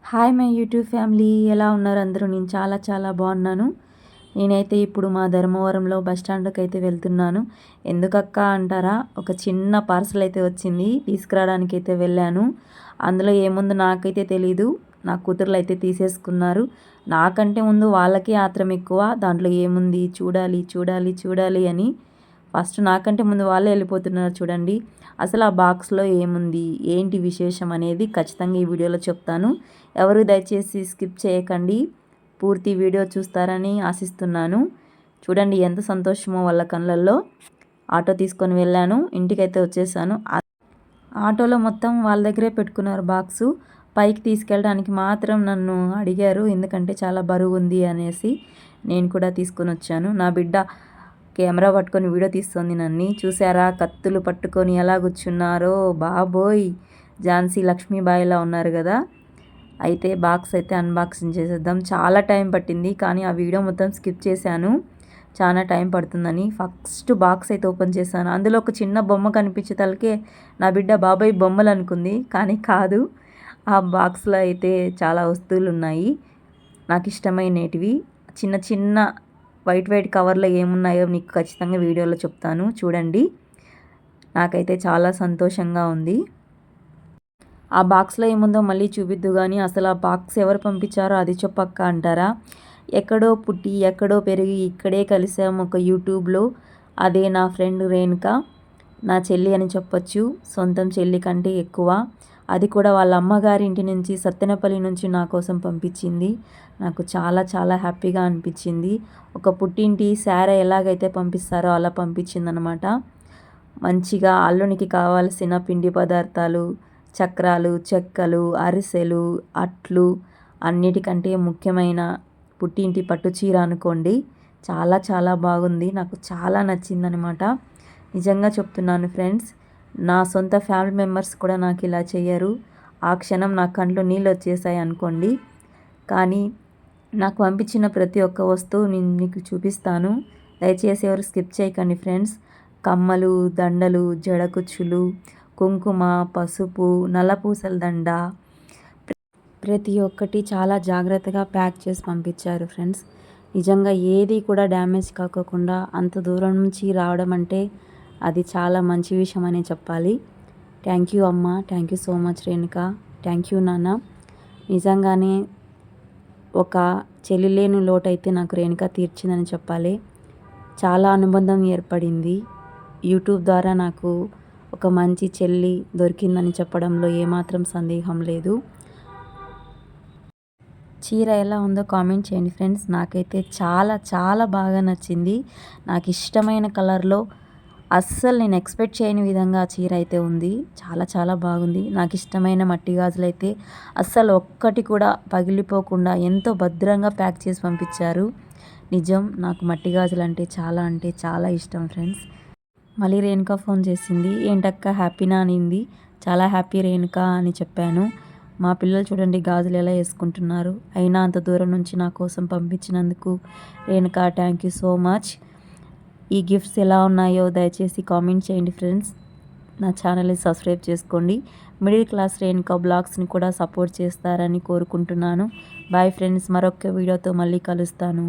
Hi my YouTube family, ఎలా ఉన్నారు అందరూ? నేను చాలా చాలా బాగున్నాను. నేనైతే ఇప్పుడు మా ధర్మవరంలో బస్ స్టాండ్కి అయితే వెళ్తున్నాను. ఎందుకక్క అంటారా, ఒక చిన్న పార్సల్ అయితే వచ్చింది, తీసుకురావడానికి అయితే వెళ్ళాను. అందులో ఏముందో నాకైతే తెలీదు. నా కూతుర్లు అయితే తీసేసుకున్నారు. నాకంటే ముందు వాళ్ళకి ఆత్రం ఎక్కువ, దాంట్లో ఏముంది చూడాలి చూడాలి చూడాలి అని. ఫస్ట్ నాకంటే ముందు వాళ్ళే వెళ్ళిపోతున్నారు చూడండి. అసలు ఆ బాక్స్లో ఏముంది, ఏంటి విశేషం అనేది ఖచ్చితంగా ఈ వీడియోలో చెప్తాను. ఎవరు దయచేసి స్కిప్ చేయకండి, పూర్తి వీడియో చూస్తారని ఆశిస్తున్నాను. చూడండి ఎంత సంతోషమో వాళ్ళ కళ్ళల్లో. ఆటో తీసుకొని వెళ్ళాను, ఇంటికైతే వచ్చేసాను. ఆటోలో మొత్తం వాళ్ళ దగ్గరే పెట్టుకున్నారు బాక్సు. పైకి తీసుకెళ్ళడానికి మాత్రం నన్ను అడిగారు, ఎందుకంటే చాలా బరువు ఉంది అనేసి. నేను కూడా తీసుకొని వచ్చాను. నా బిడ్డ కెమెరా పట్టుకొని వీడియో తీస్తుంది నన్ను. చూసారా కత్తులు పట్టుకొని ఎలా కూర్చున్నారో, బాబోయ్ ఝాన్సీ లక్ష్మీబాయిలా ఉన్నారు కదా. అయితే బాక్స్ అయితే అన్బాక్సింగ్ చేసేద్దాం. చాలా టైం పట్టింది, కానీ ఆ వీడియో మొత్తం స్కిప్ చేశాను, చాలా టైం పడుతుందని. ఫస్ట్ బాక్స్ అయితే ఓపెన్ చేశాను. అందులో ఒక చిన్న బొమ్మ కనిపించే తలకే నా బిడ్డ బాబాయ్ బొమ్మలు అనుకుంది, కానీ కాదు. ఆ బాక్స్లో అయితే చాలా వస్తువులు ఉన్నాయి, నాకు ఇష్టమైనటివి. చిన్న చిన్న వైట్ కవర్లో ఏమున్నాయో మీకు ఖచ్చితంగా వీడియోలో చెప్తాను, చూడండి. నాకైతే చాలా సంతోషంగా ఉంది. ఆ బాక్స్లో ఏముందో మళ్ళీ చూపిద్దు కానీ, అసలు ఆ బాక్స్ ఎవరు పంపించారో అది చెప్పక్క అంటారా. ఎక్కడో పుట్టి ఎక్కడో పెరిగి ఇక్కడే కలిసాం ఒక యూట్యూబ్లో. అదే నా ఫ్రెండ్ రేణుక, నా చెల్లి అని చెప్పొచ్చు, సొంతం చెల్లి కంటే ఎక్కువ. అది కూడా వాళ్ళ అమ్మగారి ఇంటి నుంచి, సత్తెనపల్లి నుంచి నా కోసం పంపించింది. నాకు చాలా చాలా హ్యాపీగా అనిపించింది. ఒక పుట్టింటి శారీ ఎలాగైతే పంపిస్తారో అలా పంపించిందనమాట. మంచిగా అల్లునికి కావాల్సిన పిండి పదార్థాలు, చక్రాలు, చెక్కలు, అరిసెలు, అట్లు, అన్నిటికంటే ముఖ్యమైన పుట్టింటి పట్టు చీర అనుకోండి. చాలా చాలా బాగుంది, నాకు చాలా నచ్చిందనమాట. నిజంగా చెప్తున్నాను ఫ్రెండ్స్, నా సొంత ఫ్యామిలీ మెంబర్స్ కూడా నాకు ఇలా చేయరు. ఆ క్షణం నా కంట్లో నీళ్ళు వచ్చేసాయి అనుకోండి. కానీ నాకు పంపించిన ప్రతి ఒక్క వస్తువు నేను మీకు చూపిస్తాను, దయచేసి ఎవరు స్కిప్ చేయకండి ఫ్రెండ్స్. కమ్మలు, దండలు, జడకుచ్చులు, కుంకుమ, పసుపు, నల్లపూసల దండ, ప్రతి ఒక్కటి చాలా జాగ్రత్తగా ప్యాక్ చేసి పంపించారు ఫ్రెండ్స్. నిజంగా ఏది కూడా డ్యామేజ్ కాకోకుండా అంత దూరం నుంచి రావడం అంటే అది చాలా మంచి విషయం అనే చెప్పాలి. థ్యాంక్ యూ అమ్మ, thank you so much Renuka, thank you నాన్న. నిజంగానే ఒక చెల్లి లేని లోటైతే నాకు రేణుక తీర్చిందని చెప్పాలి. చాలా అనుబంధం ఏర్పడింది. యూట్యూబ్ ద్వారా నాకు ఒక మంచి చెల్లి దొరికిందని చెప్పడంలో ఏమాత్రం సందేహం లేదు. చీర ఎలా ఉందో కామెంట్ చేయండి ఫ్రెండ్స్. నాకైతే చాలా చాలా బాగా నచ్చింది. నాకు ఇష్టమైన కలర్లో, అస్సలు నేను ఎక్స్పెక్ట్ చేయని విధంగా చీర అయితే ఉంది. చాలా చాలా బాగుంది. నాకు ఇష్టమైన మట్టి గాజులు అయితే అస్సలు ఒక్కటి కూడా పగిలిపోకుండా ఎంతో భద్రంగా ప్యాక్ చేసి పంపించారు. నిజం, నాకు మట్టి గాజులు అంటే చాలా ఇష్టం ఫ్రెండ్స్. మళ్ళీ రేణుక ఫోన్ చేసింది. ఏంటక్క హ్యాపీనా అనింది. చాలా హ్యాపీ రేణుక అని చెప్పాను. మా పిల్లలు చూడండి గాజులు ఎలా వేసుకుంటున్నారు. అయినా అంత దూరం నుంచి నా కోసం పంపించినందుకు Renuka thank you so much. ఈ గిఫ్ట్స్ ఎలా ఉన్నాయో దయచేసి కామెంట్ చేయండి ఫ్రెండ్స్. నా ఛానల్ని సబ్స్క్రైబ్ చేసుకోండి. మిడిల్ క్లాస్ రేణుక బ్లాగ్స్ని కూడా సపోర్ట్ చేస్తారని కోరుకుంటున్నాను. బాయ్ ఫ్రెండ్స్, మరొక వీడియోతో మళ్ళీ కలుస్తాను.